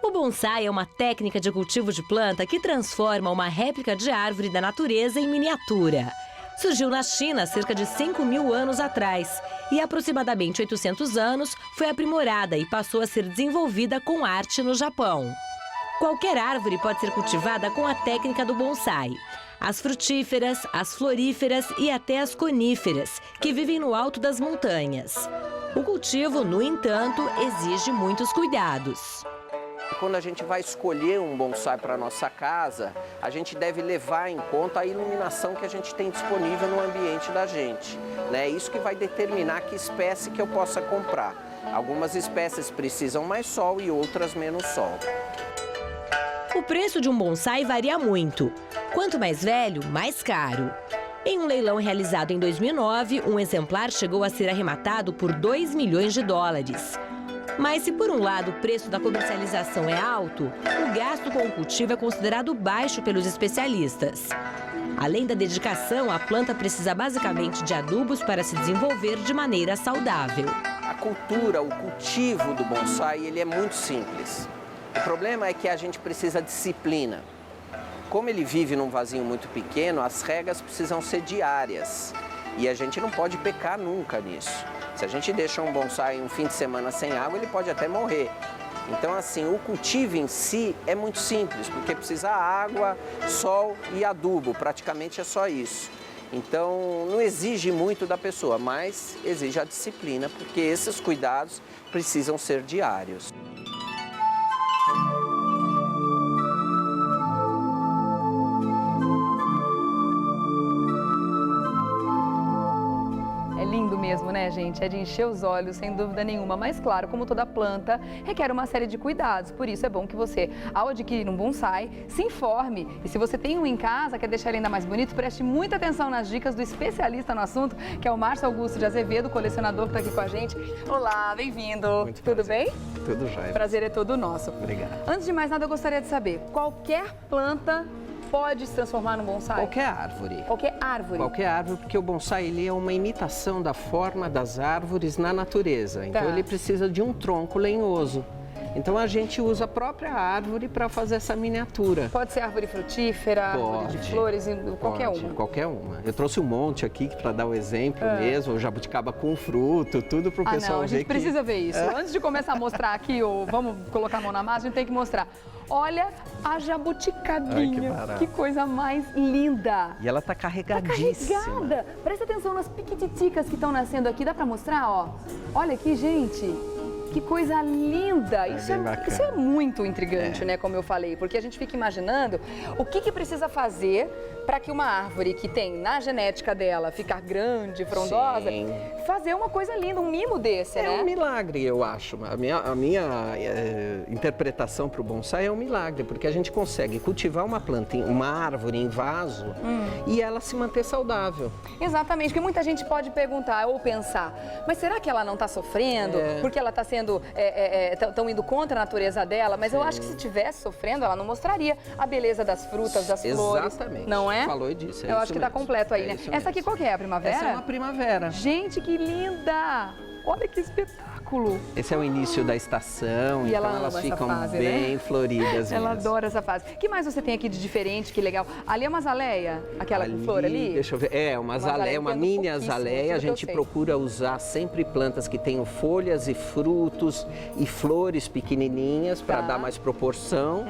O bonsai é uma técnica de cultivo de planta que transforma uma réplica de árvore da natureza em miniatura. Surgiu na China há cerca de 5.000 anos atrás e há aproximadamente 800 anos foi aprimorada e passou a ser desenvolvida com arte no Japão. Qualquer árvore pode ser cultivada com a técnica do bonsai. As frutíferas, as floríferas e até as coníferas, que vivem no alto das montanhas. O cultivo, no entanto, exige muitos cuidados. Quando a gente vai escolher um bonsai para a nossa casa, a gente deve levar em conta a iluminação que a gente tem disponível no ambiente da gente. É isso que vai determinar que espécie que eu possa comprar. Algumas espécies precisam mais sol e outras menos sol. O preço de um bonsai varia muito. Quanto mais velho, mais caro. Em um leilão realizado em 2009, um exemplar chegou a ser arrematado por 2 milhões de dólares. Mas se por um lado o preço da comercialização é alto, o gasto com o cultivo é considerado baixo pelos especialistas. Além da dedicação, a planta precisa basicamente de adubos para se desenvolver de maneira saudável. A cultura, o cultivo do bonsai, ele é muito simples. O problema é que a gente precisa de disciplina. Como ele vive num vasinho muito pequeno, as regas precisam ser diárias. E a gente não pode pecar nunca nisso. Se a gente deixa um bonsai um fim de semana sem água, ele pode até morrer. Então, assim, o cultivo em si é muito simples, porque precisa água, sol e adubo, praticamente é só isso. Então, não exige muito da pessoa, mas exige a disciplina, porque esses cuidados precisam ser diários. Mesmo, né, gente? É de encher os olhos, sem dúvida nenhuma. Mas, claro, como toda planta, requer uma série de cuidados. Por isso é bom que você, ao adquirir um bonsai, se informe. E se você tem um em casa, quer deixar ele ainda mais bonito, preste muita atenção nas dicas do especialista no assunto, que é o Márcio Augusto de Azevedo, colecionador que está aqui com a gente. Olá, bem-vindo. Tudo bem? Tudo jóia. Prazer é todo nosso. Obrigado. Antes de mais nada, eu gostaria de saber, qualquer planta pode se transformar num bonsai? Qualquer árvore. Qualquer árvore? Qualquer árvore, porque o bonsai ele é uma imitação da forma das árvores na natureza. Então ele precisa de um tronco lenhoso. Então a gente usa a própria árvore para fazer essa miniatura. Pode ser árvore frutífera, árvore de flores, qualquer uma? Qualquer uma. Eu trouxe um monte aqui para dar o exemplo mesmo, o jabuticaba com fruto, tudo para o pessoal ver. A gente precisa ver isso. Antes de começar a mostrar aqui, vamos colocar a mão na massa, a gente tem que mostrar. Olha a jabuticabinha, que coisa mais linda. E ela tá carregadíssima. Tá carregada. Presta atenção nas piquititicas que estão nascendo aqui, dá para mostrar, ó. Olha aqui, gente. Que coisa linda! Isso é muito intrigante, né? Como eu falei, porque a gente fica imaginando o que precisa fazer para que uma árvore que tem na genética dela ficar grande, frondosa, fazer uma coisa linda, um mimo desse, né? É um milagre, eu acho. A minha interpretação para o bonsai é um milagre, porque a gente consegue cultivar uma planta, uma árvore em vaso e ela se manter saudável. Exatamente, porque muita gente pode perguntar ou pensar, mas será que ela não está sofrendo? Porque ela está sendo estão indo contra a natureza dela, mas eu acho que se estivesse sofrendo, ela não mostraria a beleza das frutas, das flores. Exatamente. Não é? Falou disso. Eu acho que está completo aí, né? Essa aqui qual que é? A primavera? Essa é uma primavera. Gente, que linda! Olha que espetáculo! Esse é o início da estação, e então elas ficam bem floridas. Ela adora essa fase. O que mais você tem aqui de diferente? Que legal. Ali é uma azaleia, aquela com flor ali? Deixa eu ver. É, uma azaleia, uma mini azaleia. A gente procura usar sempre plantas que tenham folhas e frutos e flores pequenininhas para dar mais proporção,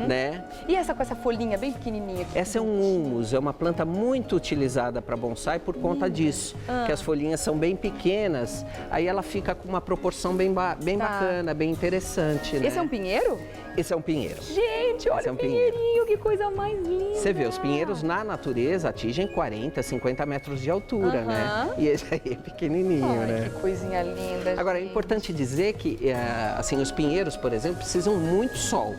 né? E essa com essa folhinha bem pequenininha aqui? Essa é um humus, é uma planta muito utilizada para bonsai por conta disso, que as folhinhas são bem pequenas, aí ela fica com uma proporção bem bacana, bem interessante, né? Esse é um pinheiro? Esse é um pinheiro. Gente, olha o pinheirinho, que coisa mais linda. Você vê, os pinheiros na natureza atingem 40, 50 metros de altura, né? E esse aí é pequenininho, né? Que coisinha linda, Agora, é importante dizer que, assim, os pinheiros, por exemplo, precisam muito sol.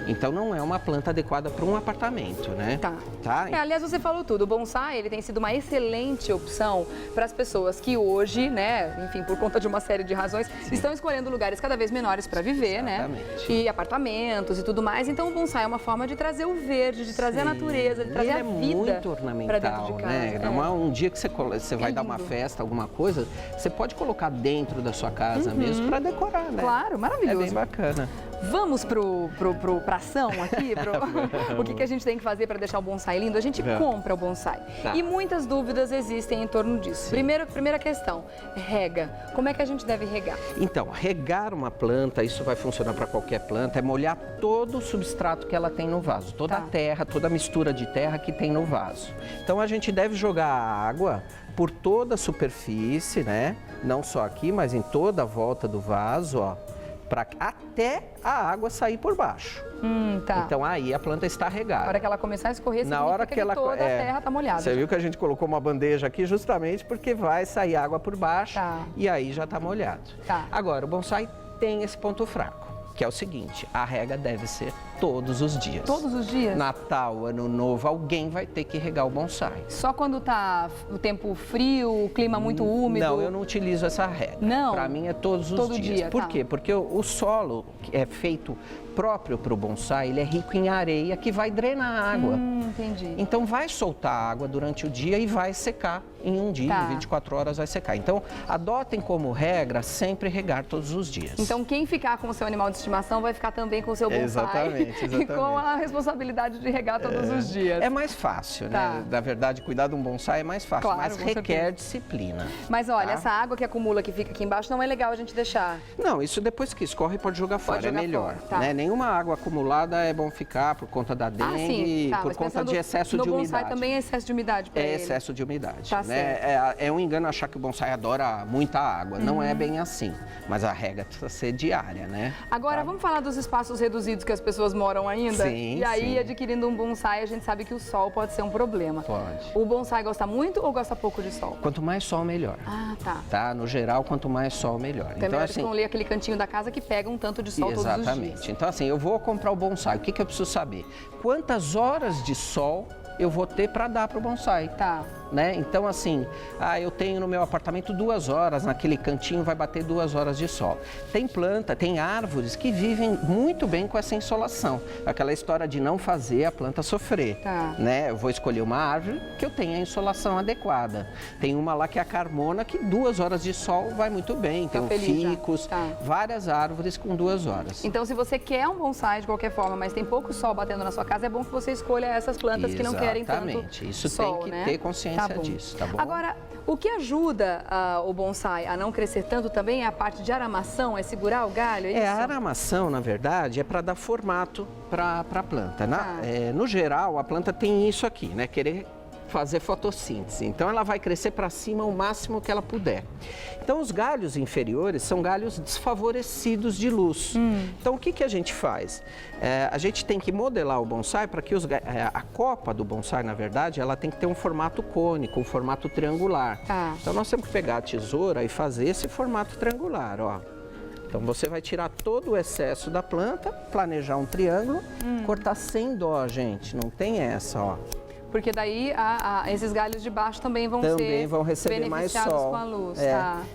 Então não é uma planta adequada para um apartamento, né? Tá. Aliás, você falou tudo. O bonsai, ele tem sido uma excelente opção para as pessoas que hoje, né, enfim, por conta de uma série de razões, estão escolhendo lugares cada vez menores para viver, né? E apartamentos e tudo mais. Então o bonsai é uma forma de trazer o verde, de trazer a natureza, de trazer a vida muito ornamental, dentro de casa, né? Um dia que você vai dar uma festa, alguma coisa, você pode colocar dentro da sua casa mesmo para decorar, né? Claro, maravilhoso. É bem bacana. Vamos pra ação aqui? O que a gente tem que fazer para deixar o bonsai lindo? A gente compra o bonsai. E muitas dúvidas existem em torno disso. Primeira questão, rega. Como é que a gente deve regar? Então, regar uma planta, isso vai funcionar para qualquer planta, é molhar todo o substrato que ela tem no vaso. Toda a terra, toda a mistura de terra que tem no vaso. Então, a gente deve jogar a água por toda a superfície, né? Não só aqui, mas em toda a volta do vaso, ó. Até a água sair por baixo. Então aí a planta está regada. Na hora que ela começar a escorrer, significa que toda a terra está molhada. Você viu que a gente colocou uma bandeja aqui justamente porque vai sair água por baixo e aí já está molhado. Agora, o bonsai tem esse ponto fraco, que é o seguinte, a rega deve ser todos os dias. Todos os dias? Natal, Ano Novo, alguém vai ter que regar o bonsai. Só quando tá o tempo frio, o clima muito úmido? Não, eu não utilizo essa regra. Não? Para mim é todos os dias. Por quê? Porque o solo é feito próprio para o bonsai, ele é rico em areia que vai drenar a água. Entendi. Então vai soltar a água durante o dia e vai secar em um dia, em 24 horas vai secar. Então adotem como regra sempre regar todos os dias. Então quem ficar com o seu animal de estimação vai ficar também com o seu bonsai. Exatamente. E com a responsabilidade de regar todos os dias. É mais fácil, né? Na verdade, cuidar de um bonsai é mais fácil, mas requer disciplina. Mas olha, essa água que acumula, que fica aqui embaixo, não é legal a gente deixar. Não, isso depois que escorre pode jogar fora, é melhor. Né? Nenhuma água acumulada é bom ficar por conta da dengue, por conta de excesso de umidade. No bonsai também é excesso de umidade para ele. É excesso de umidade. Né? É um engano achar que o bonsai adora muita água. Não é bem assim. Mas a regra precisa ser diária, né? Agora, vamos falar dos espaços reduzidos que as pessoas moram ainda? Sim, E aí, adquirindo um bonsai, a gente sabe que o sol pode ser um problema. Pode. O bonsai gosta muito ou gosta pouco de sol? Quanto mais sol, melhor. Tá? No geral, quanto mais sol, melhor. Então, assim, não ler aquele cantinho da casa que pega um tanto de sol todos os dias. Exatamente. Então, assim, eu vou comprar o bonsai. O que eu preciso saber? Quantas horas de sol eu vou ter para dar para o bonsai. Né? Então, assim, eu tenho no meu apartamento 2 horas, naquele cantinho vai bater 2 horas de sol. Tem planta, tem árvores que vivem muito bem com essa insolação. Aquela história de não fazer a planta sofrer. Né? Eu vou escolher uma árvore que eu tenha a insolação adequada. Tem uma lá que é a carmona, que 2 horas de sol vai muito bem. Tem ficus, várias árvores com 2 horas. Então, se você quer um bonsai de qualquer forma, mas tem pouco sol batendo na sua casa, é bom que você escolha essas plantas que não querem tanto sol. Isso tem que ter consciência disso, tá bom? Agora, o que ajuda o bonsai a não crescer tanto também é a parte de aramação, é segurar o galho, é isso? A aramação, na verdade, é para dar formato para a planta. No geral, a planta tem isso aqui, né? Querer fazer fotossíntese. Então, ela vai crescer para cima o máximo que ela puder. Então, os galhos inferiores são galhos desfavorecidos de luz. Então, o que a gente faz? A gente tem que modelar o bonsai para que a copa do bonsai, na verdade, ela tem que ter um formato cônico, um formato triangular. Então, nós temos que pegar a tesoura e fazer esse formato triangular, ó. Então, você vai tirar todo o excesso da planta, planejar um triângulo, cortar sem dó, gente. Não tem essa, ó. Porque daí esses galhos de baixo também vão receber mais sol. Com a luz.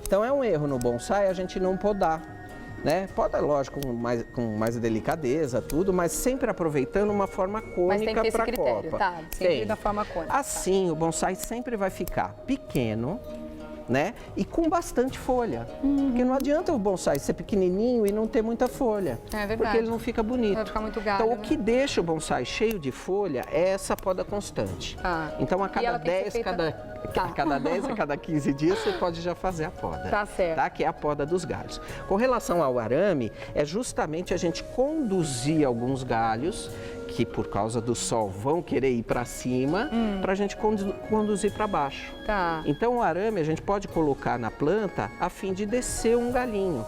Então é um erro no bonsai a gente não podar. Né? Poda, lógico, com mais delicadeza, tudo, mas sempre aproveitando uma forma cônica para a copa. Sempre da forma cônica. Assim, o bonsai sempre vai ficar pequeno, né? E com bastante folha. Porque não adianta o bonsai ser pequenininho e não ter muita folha. É verdade. Porque ele não fica bonito. Vai ficar muito galho, então, o que deixa o bonsai cheio de folha é essa poda constante. Então, a cada 10, a cada 15 dias, você pode já fazer a poda. Tá certo. Tá? Que é a poda dos galhos. Com relação ao arame, é justamente a gente conduzir alguns galhos que por causa do sol vão querer ir para cima, para a gente conduzir para baixo. Tá. Então o arame a gente pode colocar na planta a fim de descer um galinho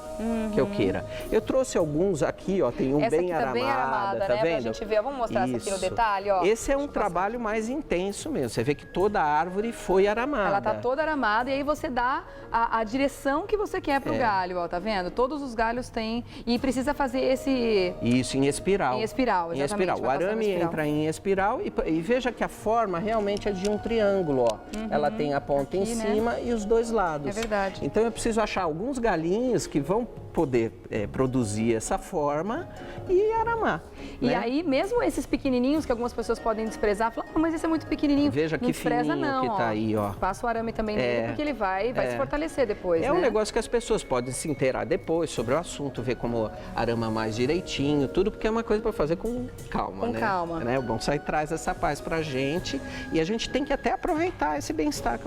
que eu queira. Eu trouxe alguns aqui, ó, tem um essa bem aqui tá bem aramada, tá né? vendo? Pra gente ver. Vamos mostrar essa aqui no detalhe, ó. Esse é um trabalho mais intenso mesmo. Você vê que toda a árvore foi aramada. Ela tá toda aramada e aí você dá a direção que você quer pro galho, ó, tá vendo? Todos os galhos têm e precisa fazer esse... Isso, em espiral. Em espiral, exatamente. Em espiral. O arame entra em espiral e veja que a forma realmente é de um triângulo, ó. Ela tem a ponta aqui, em cima, né? E os dois lados. É verdade. Então eu preciso achar alguns galinhos que vão poder produzir essa forma e aramar. E né? aí, mesmo esses pequenininhos que algumas pessoas podem desprezar, falar, mas esse é muito pequenininho. Veja não que despreza, fininho não, que tá ó. aí, ó. Passa o arame também nele, porque ele vai se fortalecer depois, É né? um negócio que as pessoas podem se inteirar depois sobre o assunto, ver como arama mais direitinho, tudo, porque é uma coisa para fazer com calma, Com né? calma. Né? O bonsai traz essa paz pra gente e a gente tem que até aproveitar esse bem-estar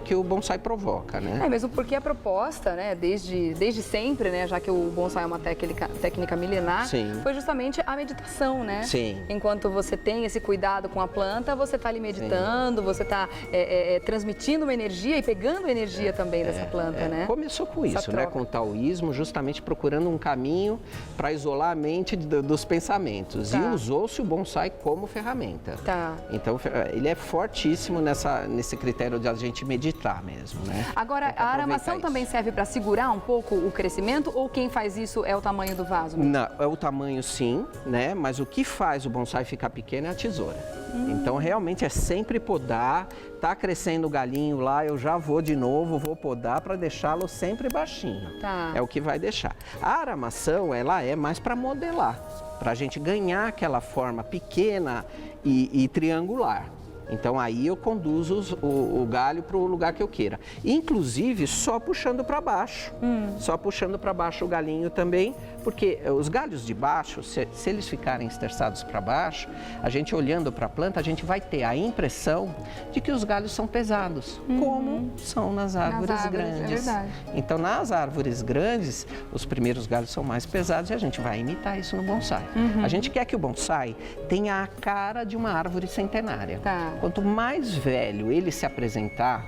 que o bonsai provoca, né? É mesmo porque a proposta, né, desde sempre, né, já que o bonsai é uma técnica milenar, Sim. foi justamente a meditação, né? Sim. Enquanto você tem esse cuidado com a planta, você está ali meditando, você está transmitindo uma energia e pegando energia também dessa planta, né? Começou com isso, né? Com o taoísmo, justamente procurando um caminho para isolar a mente dos pensamentos. Tá. E usou-se o bonsai como ferramenta. Tá. Então, ele é fortíssimo nesse critério de a gente meditar mesmo, né? Agora, a aramação também serve para segurar um pouco o crescimento ou quem faz isso é o tamanho do vaso? Não, é o tamanho sim, né? Mas o que faz o bonsai ficar pequeno é a tesoura. Então, realmente é sempre podar. Tá crescendo o galinho lá, eu já vou de novo, vou podar para deixá-lo sempre baixinho. Tá. É o que vai deixar. A aramação, ela é mais para modelar, para a gente ganhar aquela forma pequena e triangular. Então aí eu conduzo o galho para o lugar que eu queira. Inclusive só puxando para baixo. Só puxando para baixo o galinho também, porque os galhos de baixo, se eles ficarem esterçados para baixo, a gente olhando para a planta, a gente vai ter a impressão de que os galhos são pesados, como são nas árvores grandes. É verdade. Então nas árvores grandes, os primeiros galhos são mais pesados e a gente vai imitar isso no bonsai. A gente quer que o bonsai tenha a cara de uma árvore centenária. Tá. Quanto mais velho ele se apresentar,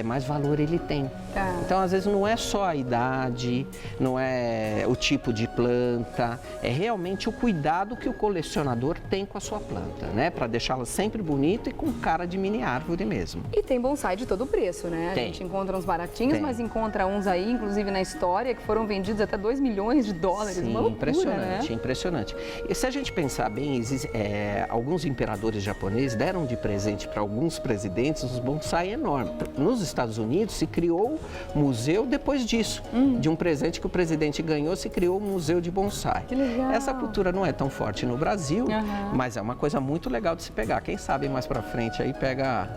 mais valor ele tem. Tá. Então, às vezes, não é só a idade, não é o tipo de planta, é realmente o cuidado que o colecionador tem com a sua planta, né? Para deixá-la sempre bonita e com cara de mini árvore mesmo. E tem bonsai de todo preço, né? Tem. A gente encontra uns baratinhos, Tem. mas encontra uns aí, inclusive na história, que foram vendidos até $2 milhões. Sim, uma loucura, impressionante, né? impressionante. E se a gente pensar bem, alguns imperadores japoneses deram de presente para alguns presidentes uns bonsai enormes. Nos Estados Unidos se criou museu depois disso. De um presente que o presidente ganhou, se criou um museu de bonsai. Que legal. Essa cultura não é tão forte no Brasil, mas é uma coisa muito legal de se pegar. Quem sabe mais pra frente aí pega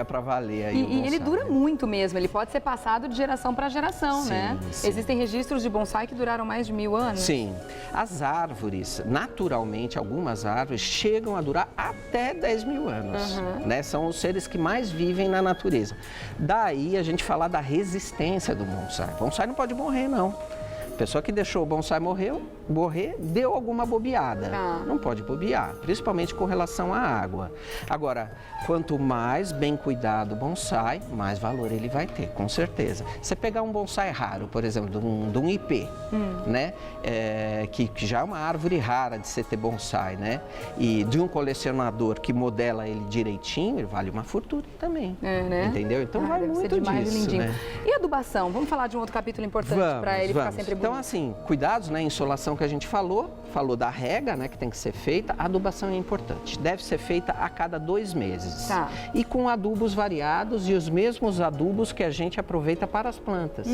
para valer aí o bonsai. E ele dura muito mesmo, ele pode ser passado de geração para geração, Sim, né? sim. Existem registros de bonsai que duraram mais de 1000 anos. Sim. As árvores, naturalmente, algumas árvores chegam a durar até 10 mil anos. Né? São os seres que mais vivem na natureza. Daí a gente falar da resistência do bonsai. O bonsai não pode morrer, não. A pessoa que deixou o bonsai morrer, deu alguma bobeada. Não pode bobear, principalmente com relação à água. Agora, quanto mais bem cuidado o bonsai, mais valor ele vai ter, com certeza. Você pegar um bonsai raro, por exemplo, de um ipê, né? Que já é uma árvore rara de você ter bonsai, né? E de um colecionador que modela ele direitinho, ele vale uma fortuna também. Né? Entendeu? Então vai deve ser muito demais disso, lindinho. né? E adubação? Vamos falar de um outro capítulo importante para ele ficar sempre bonito. Então, assim, cuidados, né? Insolação que a gente falou da rega, né? Que tem que ser feita. A adubação é importante. Deve ser feita a cada 2 meses. Tá. E com adubos variados e os mesmos adubos que a gente aproveita para as plantas,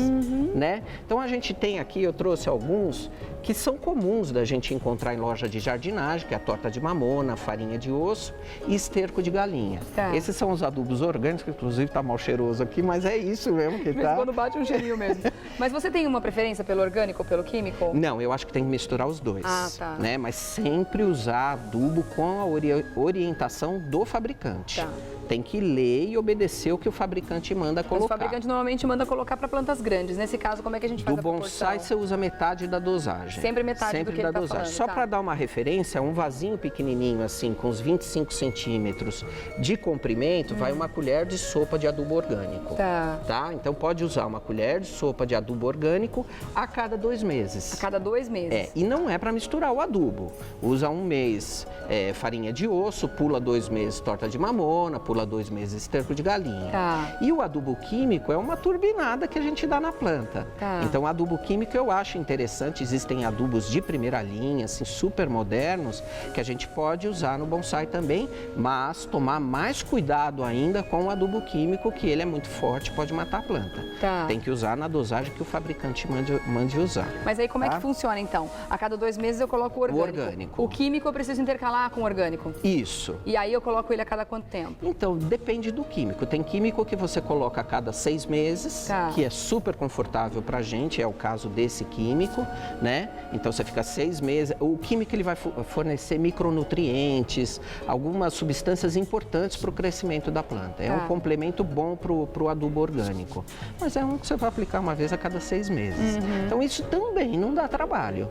né? Então, a gente tem aqui, eu trouxe alguns que são comuns da gente encontrar em loja de jardinagem, que é a torta de mamona, farinha de osso e esterco de galinha. Tá. Esses são os adubos orgânicos, que inclusive tá mal cheiroso aqui, mas é isso mesmo que Mas tá. quando bate um cheirinho mesmo. Mas você tem uma preferência pelo orgânico ou pelo químico? Não, eu acho que tem que misturar os dois. Tá. Né? Mas sempre usar adubo com a orientação do fabricante. Tá. tem que ler e obedecer o que o fabricante manda colocar. Mas o fabricante normalmente manda colocar para plantas grandes. Nesse caso, como é que a gente faz a proporção? Do bonsai, você usa metade da dosagem. Sempre metade do que ele tá falando. Só para dar uma referência, um vasinho pequenininho assim, com uns 25 centímetros de comprimento, vai uma colher de sopa de adubo orgânico. Tá? Então pode usar uma colher de sopa de adubo orgânico a cada 2 meses. A cada 2 meses. E não é para misturar o adubo. Usa um mês farinha de osso, pula 2 meses torta de mamona, pula 2 meses esterco de galinha. E o adubo químico é uma turbinada que a gente dá na planta. Então, adubo químico eu acho interessante. Existem adubos de primeira linha, assim, super modernos, que a gente pode usar no bonsai também, mas tomar mais cuidado ainda com o adubo químico, que ele é muito forte, pode matar a planta. Tem que usar na dosagem que o fabricante mande usar. Mas aí como é que funciona então? A cada 2 meses eu coloco o orgânico. O químico eu preciso intercalar com o orgânico? Isso. E aí eu coloco ele a cada quanto tempo? Então, depende do químico. Tem químico que você coloca a cada 6 meses, que é super confortável pra gente, é o caso desse químico, né? Então, você fica 6 meses. O químico, ele vai fornecer micronutrientes, algumas substâncias importantes para o crescimento da planta. É um complemento bom pro adubo orgânico. Mas é um que você vai aplicar uma vez a cada 6 meses. Então, isso também não dá trabalho,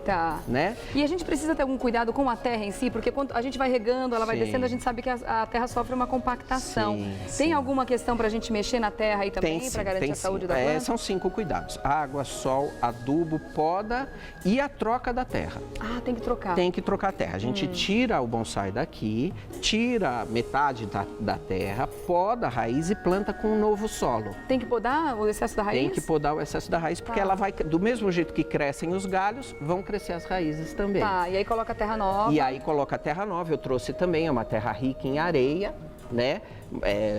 né? E a gente precisa ter algum cuidado com a terra em si, porque quando a gente vai regando, ela vai descendo, a gente sabe que a terra sofre uma compactação. Tem alguma questão para a gente mexer na terra aí também, para garantir a saúde da planta? São 5 cuidados: água, sol, adubo, poda e a troca da terra. Tem que trocar. Tem que trocar a terra. A gente tira o bonsai daqui, tira metade da terra, poda a raiz e planta com um novo solo. Tem que podar o excesso da raiz? Tem que podar o excesso da raiz, porque ela vai, do mesmo jeito que crescem os galhos, vão crescer as raízes também. E aí coloca a terra nova. E aí coloca a terra nova. Eu trouxe também, é uma terra rica em areia, né?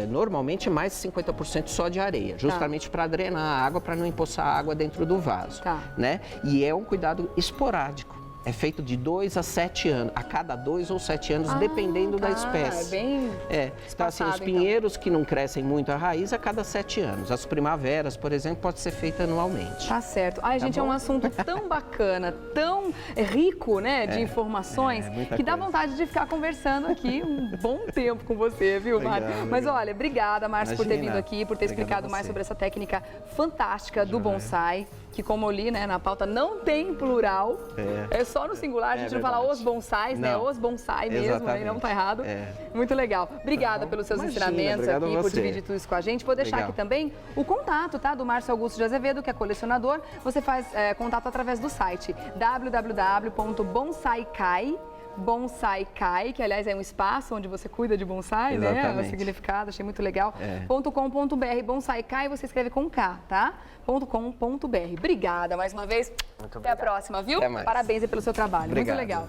Normalmente mais de 50% só de areia, justamente para drenar a água, para não empoçar a água dentro do vaso, né? E é um cuidado esporádico. É feito de 2 a 7 anos, a cada 2 ou 7 anos, dependendo da espécie. Então, assim, os pinheiros que não crescem muito a raiz, a cada 7 anos. As primaveras, por exemplo, pode ser feita anualmente. Tá certo. Gente, é um assunto tão bacana, tão rico, né, de informações, que dá vontade de ficar conversando aqui um bom tempo com você, viu, Márcio? Mas olha, obrigada, Márcio, por ter vindo aqui, por ter explicado mais sobre essa técnica fantástica do bonsai, que, como eu li, né, na pauta, não tem plural. É só no singular, a gente não fala os bonsais, né? Os bonsai mesmo, né? Não tá errado. Muito legal. Obrigada pelos seus ensinamentos aqui, por dividir tudo isso com a gente. Vou deixar aqui também o contato, do Márcio Augusto de Azevedo, que é colecionador. Você faz contato através do site www.bonsaikai, que aliás é um espaço onde você cuida de bonsai, né? O significado, achei muito legal. .com.br, bonsaikai, você escreve com K, tá? .com.br. Obrigada mais uma vez. Até a próxima, viu? Até mais. Parabéns aí pelo seu trabalho. Muito legal.